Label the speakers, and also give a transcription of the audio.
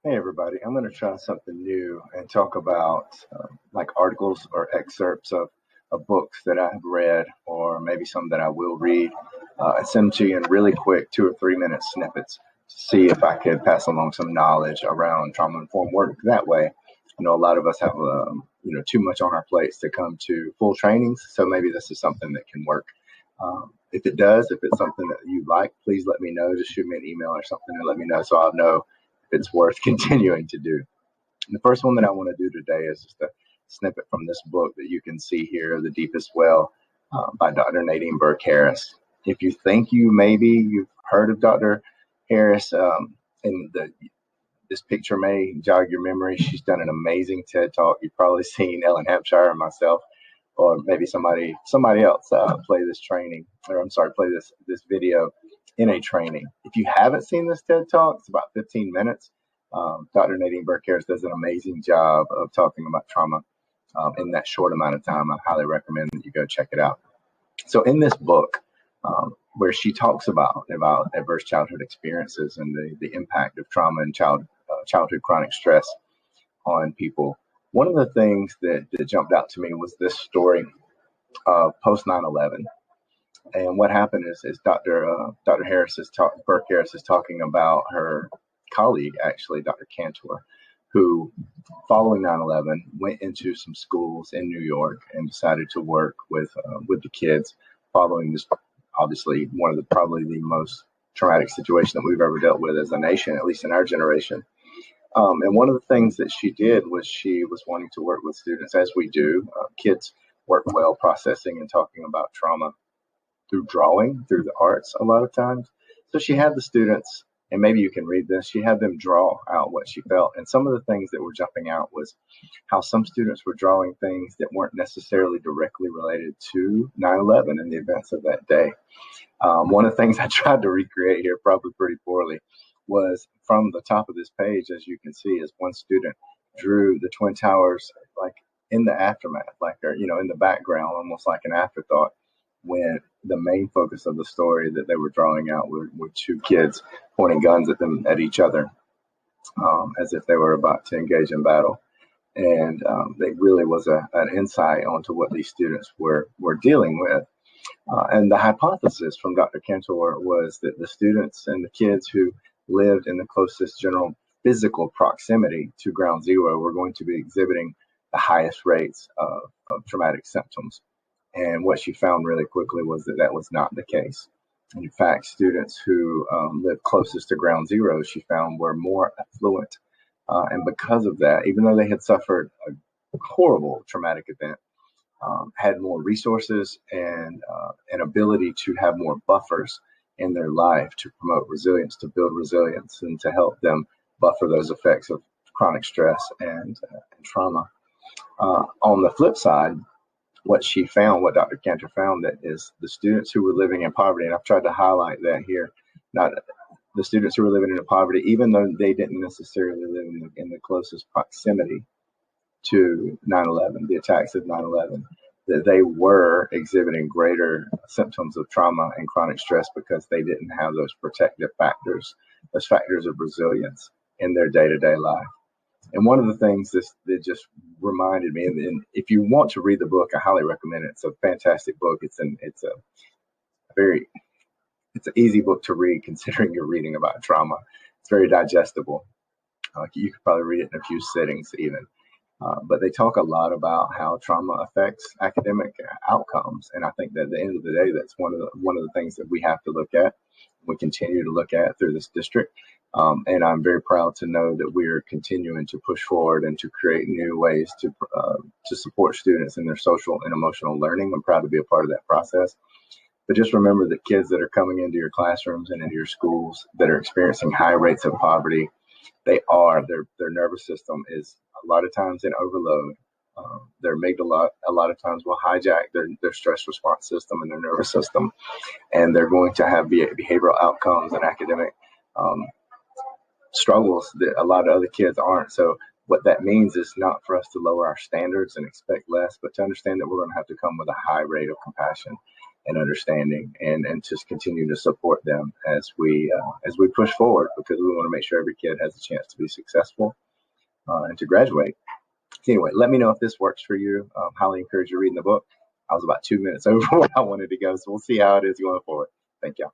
Speaker 1: Hey everybody, I'm going to try something new and talk about like articles or excerpts of books that I have read or maybe some that I will read and send them to you in really quick 2 or 3 minute snippets to see if I could pass along some knowledge around trauma-informed work. That way, a lot of us have too much on our plates to come to full trainings, so maybe this is something that can work. If it does, if it's something that you like, please let me know. Just shoot me an email or something and let me know so I'll know if it's worth continuing to do. The first one that I want to do today is just a snippet from this book that you can see here, The Deepest Well, by Dr. Nadine Burke Harris. If you think you've heard of Dr. Harris, and this picture may jog your memory. She's done an amazing TED Talk. You've probably seen Ellen Hampshire and myself, or maybe somebody else play this video in a training. If you haven't seen this TED Talk, it's about 15 minutes. Dr. Nadine Burke Harris does an amazing job of talking about trauma in that short amount of time. I highly recommend that you go check it out. So in this book, where she talks about adverse childhood experiences and the impact of trauma and childhood chronic stress on people, one of the things that jumped out to me was this story post 9/11. And what happened is Dr. Burke Harris is talking about her colleague, actually, Dr. Cantor, who, following 9/11, went into some schools in New York and decided to work with the kids following this, obviously, probably the most traumatic situation that we've ever dealt with as a nation, at least in our generation. And one of the things that she did was she was wanting to work with students, as we do. Kids work well processing and talking about trauma through drawing, through the arts a lot of times. So she had the students, and maybe you can read this, she had them draw out what she felt. And some of the things that were jumping out was how some students were drawing things that weren't necessarily directly related to 9/11 and the events of that day. One of the things I tried to recreate here, probably pretty poorly, was from the top of this page, as you can see, is one student drew the Twin Towers like in the aftermath, like, or, in the background, almost like an afterthought, when the main focus of the story that they were drawing out were two kids pointing guns at each other, as if they were about to engage in battle. And it really was an insight onto what these students were dealing with. And the hypothesis from Dr. Cantor was that the students and the kids who lived in the closest general physical proximity to ground zero were going to be exhibiting the highest rates of traumatic symptoms. And what she found really quickly was that was not the case. In fact, students who lived closest to ground zero, she found, were more affluent. And because of that, even though they had suffered a horrible traumatic event, had more resources and an ability to have more buffers in their life to promote resilience, to build resilience, and to help them buffer those effects of chronic stress and trauma. On the flip side, what Dr. Cantor found, that is the students who were living in poverty, and I've tried to highlight that here, not the students who were living in poverty, even though they didn't necessarily live in the closest proximity to 9/11, the attacks of 9/11, that they were exhibiting greater symptoms of trauma and chronic stress because they didn't have those protective factors, those factors of resilience in their day-to-day life. And one of the things that just reminded me, and if you want to read the book, I highly recommend it. It's a fantastic book. It's an easy book to read considering you're reading about trauma. It's very digestible. You could probably read it in a few sittings even. But they talk a lot about how trauma affects academic outcomes, and I think that at the end of the day, that's one of the things that we have to look at. We continue to look at through this district, and I'm very proud to know that we are continuing to push forward and to create new ways to support students in their social and emotional learning. I'm proud to be a part of that process. But just remember that kids that are coming into your classrooms and into your schools that are experiencing high rates of poverty, their nervous system is a lot of times in overload. Their amygdala a lot of times will hijack their stress response system and their nervous system, and they're going to have behavioral outcomes and academic struggles that a lot of other kids aren't. So what that means is not for us to lower our standards and expect less, but to understand that we're going to have to come with a high rate of compassion and understanding, and just continue to support them as we push forward, because we want to make sure every kid has a chance to be successful and to graduate. So anyway, let me know if this works for you. Highly encourage you reading the book. I was about 2 minutes over where I wanted to go, so we'll see how it is going forward. Thank you.